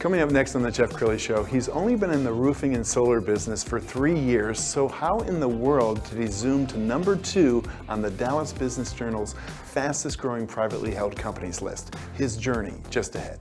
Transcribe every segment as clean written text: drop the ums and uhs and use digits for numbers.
Coming up next on the Jeff Crilley Show, he's only been in the roofing and solar business for 3 years, so how in the world did he zoom to number 2 on the Dallas Business Journal's fastest growing privately held companies list? His journey just ahead.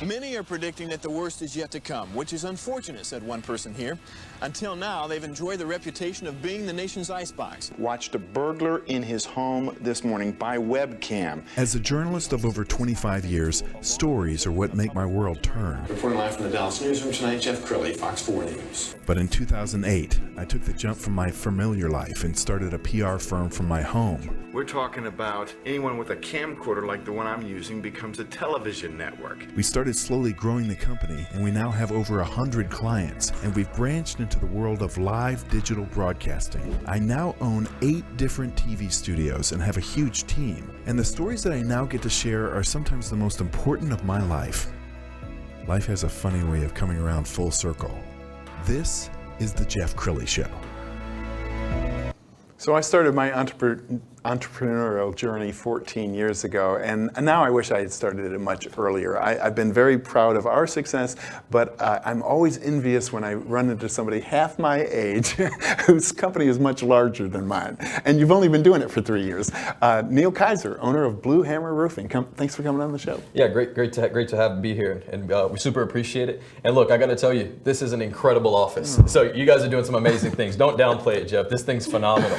Many are predicting that the worst is yet to come, which is unfortunate, said one person here. Until now, they've enjoyed the reputation of being the nation's icebox. Watched a burglar in his home this morning by webcam. As a journalist of over 25 years, stories are what make my world turn. Reporting live from the Dallas newsroom tonight, Jeff Crilley, Fox 4 News. But in 2008, I took the jump from my familiar life and started a PR firm from my home. We're talking about anyone with a camcorder like the one I'm using becomes a television network. We started slowly growing the company, and we now have over 100 clients, and we've branched into the world of live digital broadcasting. I now own 8 different TV studios and have a huge team, and the stories that I now get to share are sometimes the most important of my life. Life has a funny way of coming around full circle. This is the Jeff Crilley Show. So I started my entrepreneurial journey 14 years ago, and now I wish I had started it much earlier. I've been very proud of our success, but I'm always envious when I run into somebody half my age whose company is much larger than mine. And you've only been doing it for 3 years. Nehal Kaiser, owner of Blue Hammer Roofing. Thanks for coming on the show. Yeah, great to be here, and we super appreciate it. And look, I got to tell you, this is an incredible office. So you guys are doing some amazing things. Don't downplay it, Jeff. This thing's phenomenal.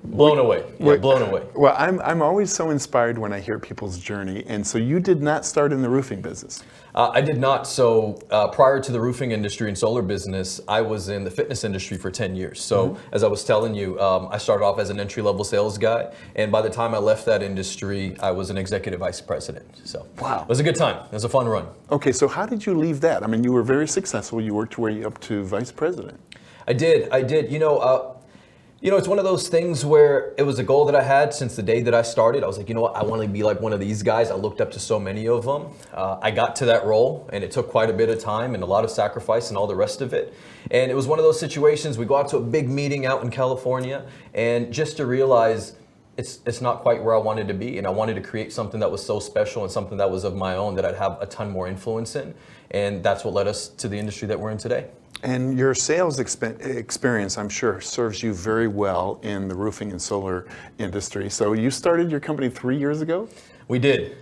Blown away. Yeah, blown away. Well, I'm always so inspired when I hear people's journey, and so you did not start in the roofing business. I did not. So prior to the roofing industry and solar business, I was in the fitness industry for 10 years. So as I was telling you, I started off as an entry-level sales guy, and by the time I left that industry, I was an executive vice president. So wow, it was a good time. It was a fun run. Okay, so how did you leave that? I mean, you were very successful. You worked your way up to vice president. I did. You know, it's one of those things where it was a goal that I had since the day that I started. I was like, you know what, I want to be like one of these guys. I looked up to so many of them. I got to that role, and it took quite a bit of time and a lot of sacrifice and all the rest of it. And it was one of those situations, we go out to a big meeting out in California, and just to realize it's not quite where I wanted to be, and I wanted to create something that was so special and something that was of my own that I'd have a ton more influence in. And that's what led us to the industry that we're in today. And your sales experience, I'm sure, serves you very well in the roofing and solar industry. So you started your company 3 years ago? We did.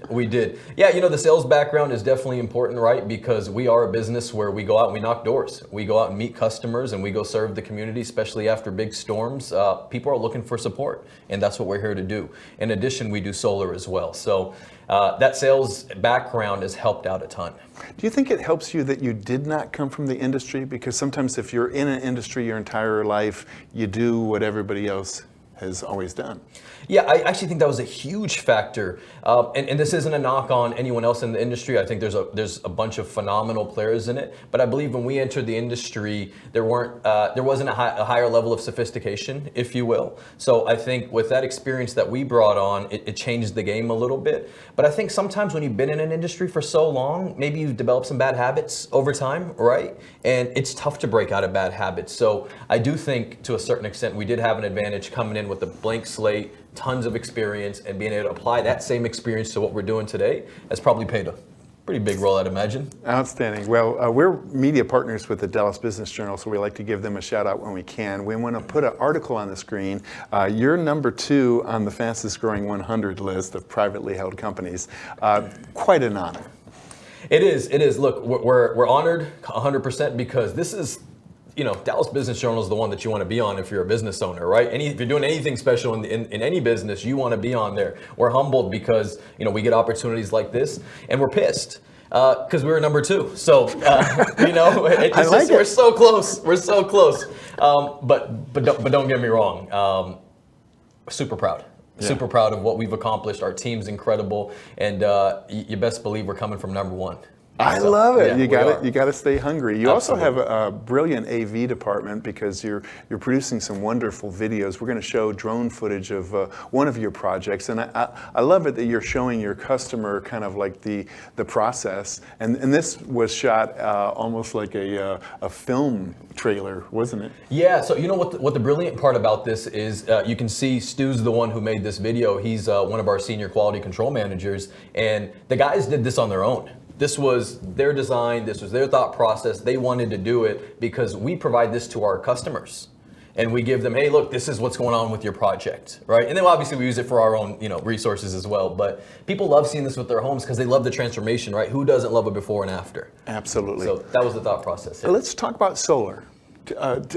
Yeah, you know, the sales background is definitely important, right? Because we are a business where we go out and we knock doors. We go out and meet customers, and we go serve the community, especially after big storms. People are looking for support, and that's what we're here to do. In addition, we do solar as well. So that sales background has helped out a ton. Do you think it helps you that you did not come from the industry? Because sometimes if you're in an industry your entire life, you do what everybody else has always done. Yeah, I actually think that was a huge factor. And this isn't a knock on anyone else in the industry. I think there's a bunch of phenomenal players in it. But I believe when we entered the industry, there wasn't a higher level of sophistication, if you will. So I think with that experience that we brought on, it changed the game a little bit. But I think sometimes when you've been in an industry for so long, maybe you've developed some bad habits over time, right? And it's tough to break out of bad habits. So I do think to a certain extent we did have an advantage coming in with a blank slate, tons of experience, and being able to apply that same experience to what we're doing today has probably played a pretty big role, I'd imagine. Outstanding. Well, we're media partners with the Dallas Business Journal, so we like to give them a shout out when we can. We want to put an article on the screen. You're number 2 on the fastest growing 100 list of privately held companies. Quite an honor. It is. Look, we're honored 100% because this is, you know, Dallas Business Journal is the one that you want to be on if you're a business owner, right? If you're doing anything special in any business, you want to be on there. We're humbled because, you know, we get opportunities like this, and we're pissed because we were number 2. So, you know, we're so close. We're so close. But don't get me wrong. Super proud. Yeah. Super proud of what we've accomplished. Our team's incredible, and you best believe we're coming from number 1. I So, love it. yeah, You we got are. it. You got to stay hungry. You also have Absolutely. a brilliant AV department because you're producing some wonderful videos. We're going to show drone footage of one of your projects, and I love it that you're showing your customer kind of like the process. And this was shot almost like a film trailer, wasn't it? Yeah, so you know what the brilliant part about this is, you can see Stu's the one who made this video. He's one of our senior quality control managers, and the guys did this on their own. This was their design, this was their thought process. They wanted to do it because we provide this to our customers. And we give them, hey, look, this is what's going on with your project, right? And then obviously we use it for our own, resources as well. But people love seeing this with their homes because they love the transformation, right? Who doesn't love a before and after? Absolutely. So that was the thought process. Yeah. Let's talk about solar.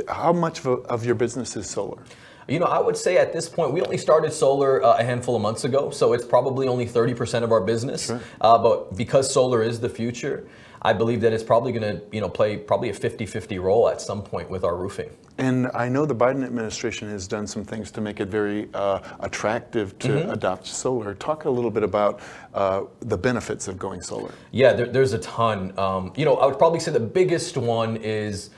How much of your business is solar? I would say at this point, we only started solar a handful of months ago, so it's probably only 30% of our business. Sure. But because solar is the future, I believe that it's probably going to, play probably a 50-50 role at some point with our roofing. And I know the Biden administration has done some things to make it very attractive to adopt solar. Talk a little bit about the benefits of going solar. Yeah, there's a ton. I would probably say the biggest one is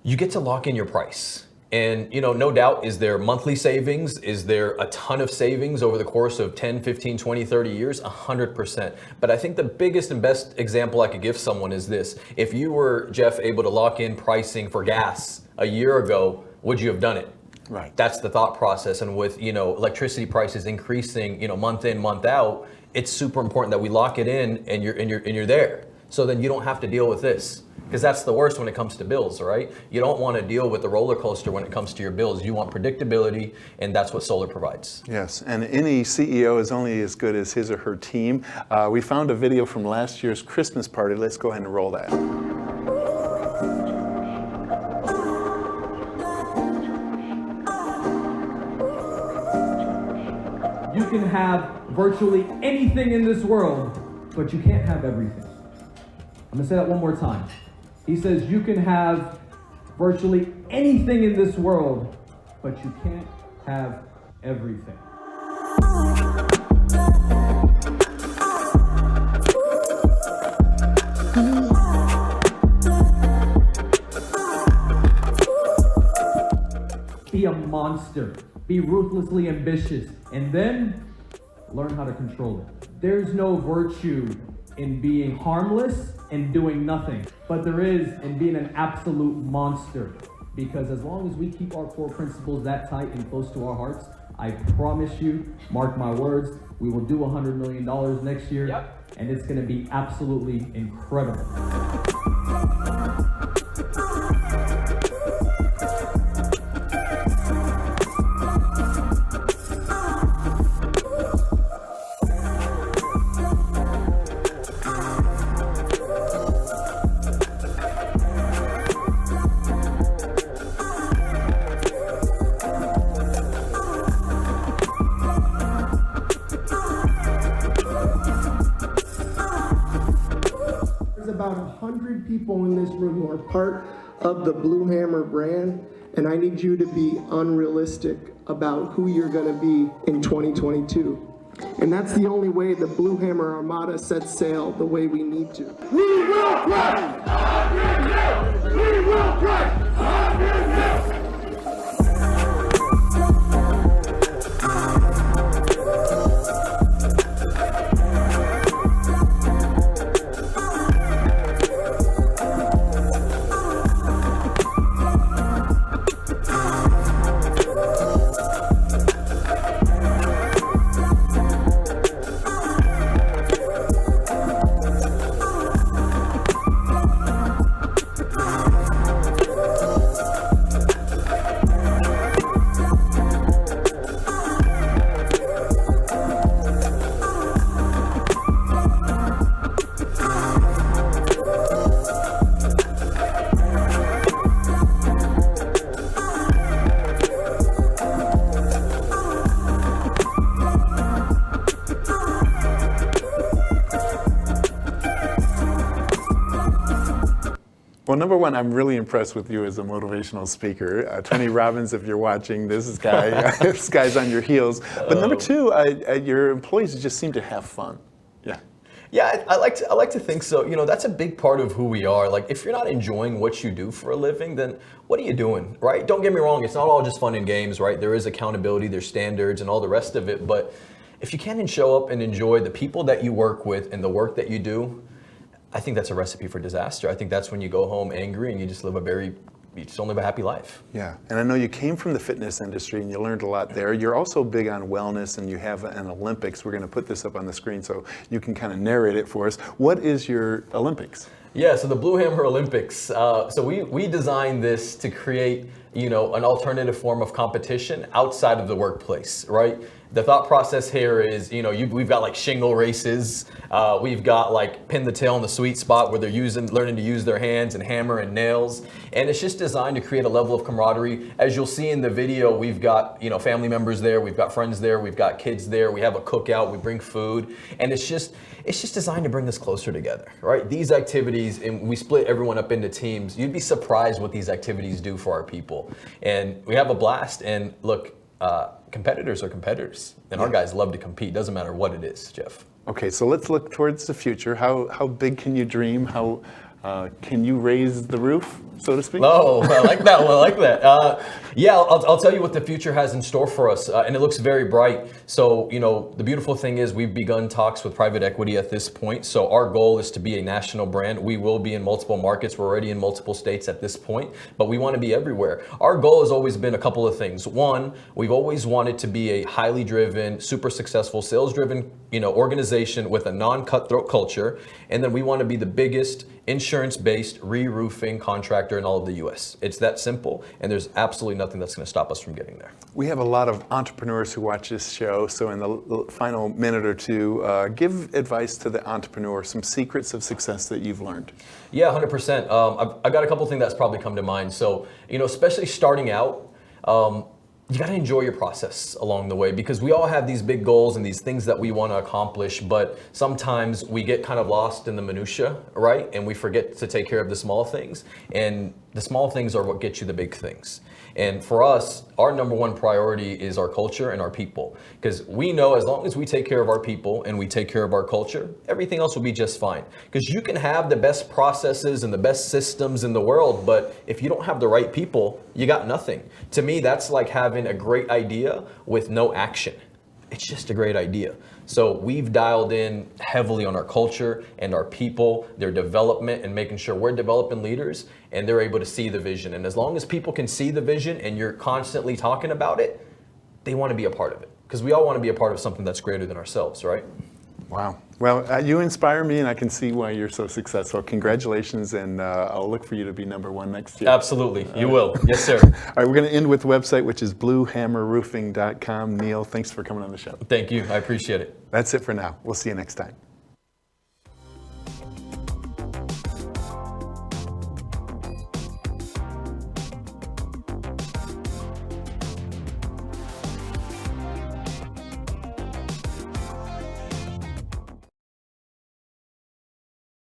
you get to lock in your price. And, no doubt, is there monthly savings? Is there a ton of savings over the course of 10, 15, 20, 30 years? 100%. But I think the biggest and best example I could give someone is this. If you were, Jeff, able to lock in pricing for gas a year ago, would you have done it? Right. That's the thought process. And with, electricity prices increasing, month in, month out, it's super important that we lock it in and you're there. So then you don't have to deal with this. Because that's the worst when it comes to bills, right? You don't want to deal with the roller coaster when it comes to your bills. You want predictability, and that's what solar provides. Yes, and any CEO is only as good as his or her team. We found a video from last year's Christmas party. Let's go ahead and roll that. You can have virtually anything in this world, but you can't have everything. I'm gonna say that one more time. He says you can have virtually anything in this world, but you can't have everything. Be a monster. Be ruthlessly ambitious. And then learn how to control it. There's no virtue in being harmless and doing nothing, but there is in being an absolute monster. Because as long as we keep our core principles that tight and close to our hearts, I promise you, mark my words, we will do $100 million next year. Yep. And it's gonna be absolutely incredible. About 100 people in this room who are part of the Blue Hammer brand, and I need you to be unrealistic about who you're going to be in 2022. And that's the only way the Blue Hammer Armada sets sail the way we need to. We will crush! We will crush! Well, number one, I'm really impressed with you as a motivational speaker. Tony Robbins, if you're watching, this guy's on your heels. But number two, your employees just seem to have fun. Yeah. Yeah, I like to think so. You know, that's a big part of who we are. Like, if you're not enjoying what you do for a living, then what are you doing, right? Don't get me wrong, it's not all just fun and games, right? There is accountability, there's standards and all the rest of it. But if you can't show up and enjoy the people that you work with and the work that you do, I think that's a recipe for disaster. I think that's when you go home angry and you just don't live a happy life. Yeah, and I know you came from the fitness industry and you learned a lot there. You're also big on wellness, and you have an Olympics. We're going to put this up on the screen so you can kind of narrate it for us. What is your Olympics? Yeah, so the Blue Hammer Olympics. So we designed this to create, an alternative form of competition outside of the workplace, right? The thought process here is, we've got like shingle races. We've got like pin the tail in the sweet spot where they're learning to use their hands and hammer and nails. And it's just designed to create a level of camaraderie. As you'll see in the video, we've got, family members there, we've got friends there, we've got kids there, we have a cookout, we bring food. And it's just designed to bring us closer together, right? These activities, and we split everyone up into teams. You'd be surprised what these activities do for our people. And we have a blast. And look, competitors are competitors, and our guys love to compete. Doesn't matter what it is, Jeff. Okay, so let's look towards the future. How big can you dream? How can you raise the roof, so to speak? Oh, I like that one. I like that. I'll tell you what the future has in store for us, and it looks very bright. So, the beautiful thing is we've begun talks with private equity at this point. So our goal is to be a national brand. We will be in multiple markets. We're already in multiple states at this point, but we want to be everywhere. Our goal has always been a couple of things. One, we've always wanted to be a highly driven, super successful, sales-driven, organization with a non-cutthroat culture, and then we want to be the biggest insurance-based re-roofing contractor in all of the U.S. It's that simple, and there's absolutely nothing that's going to stop us from getting there. We have a lot of entrepreneurs who watch this show, so in the final minute or two, give advice to the entrepreneur, some secrets of success that you've learned. Yeah, 100%. I've got a couple of things that's probably come to mind. So, especially starting out, you got to enjoy your process along the way, because we all have these big goals and these things that we want to accomplish, but sometimes we get kind of lost in the minutia, right? And we forget to take care of the small things, and the small things are what get you the big things. And for us, our number one priority is our culture and our people, because we know as long as we take care of our people and we take care of our culture, everything else will be just fine. Because you can have the best processes and the best systems in the world, but if you don't have the right people, you got nothing. To me, that's like having a great idea with no action. It's just a great idea. So we've dialed in heavily on our culture and our people, their development, and making sure we're developing leaders and they're able to see the vision. And as long as people can see the vision and you're constantly talking about it, they want to be a part of it. Because we all want to be a part of something that's greater than ourselves, right? Wow. Well, you inspire me, and I can see why you're so successful. Congratulations, and I'll look for you to be #1 next year. Absolutely. You will. Yes, sir. All right, we're going to end with the website, which is bluehammerroofing.com. Nehal, thanks for coming on the show. Thank you. I appreciate it. That's it for now. We'll see you next time.